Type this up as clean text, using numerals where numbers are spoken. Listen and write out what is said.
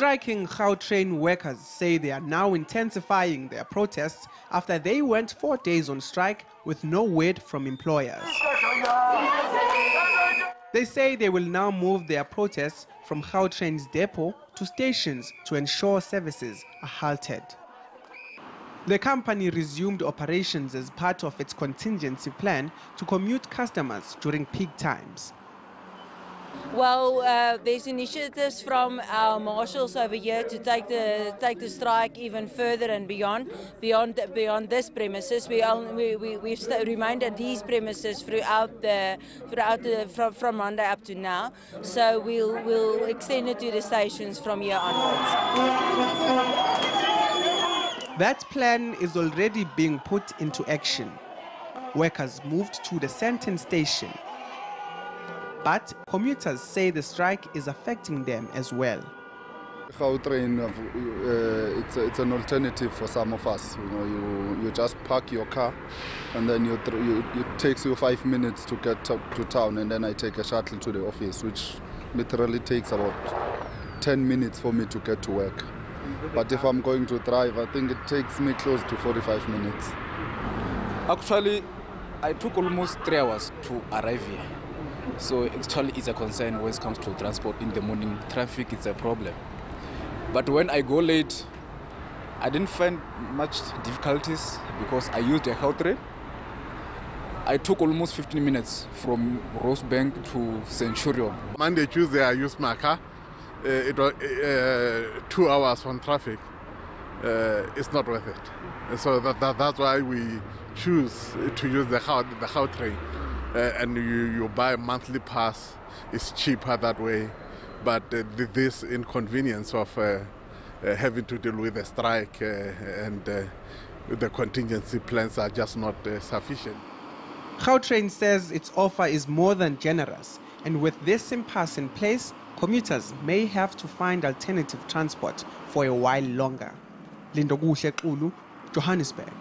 Striking Gautrain workers say they are now intensifying their protests after they went 4 days on strike with no word from employers. They say they will now move their protests from Gautrain's depot to stations to ensure services are halted. The company resumed operations as part of its contingency plan to commute customers during peak times. Well, there's initiatives from our marshals over here to take the strike even further and beyond this premises. We've remained at these premises from Monday up to now. So we'll extend it to the stations from here onwards. That plan is already being put into action. Workers moved to the Sandton station. But commuters say the strike is affecting them as well. Gautrain, it's an alternative for some of us. You just park your car, and then it takes you 5 minutes to get to town, and then I take a shuttle to the office, which literally takes about 10 minutes for me to get to work. But if I'm going to drive, I think it takes me close to 45 minutes. Actually, I took almost 3 hours to arrive here. So actually it's a concern when it comes to transport in the morning. Traffic is a problem. But when I go late, I didn't find much difficulties because I used a Gautrain. I took almost 15 minutes from Rosebank to Centurion. Monday, Tuesday, I used my car. It was 2 hours on traffic. It's not worth it. So that's why we choose to use the Gautrain. And you buy a monthly pass. It's cheaper that way. But this inconvenience of having to deal with a strike and the contingency plans are just not sufficient. Gautrain says its offer is more than generous, and with this impasse in place, commuters may have to find alternative transport for a while longer. Lindokuhle Xulu, Johannesburg.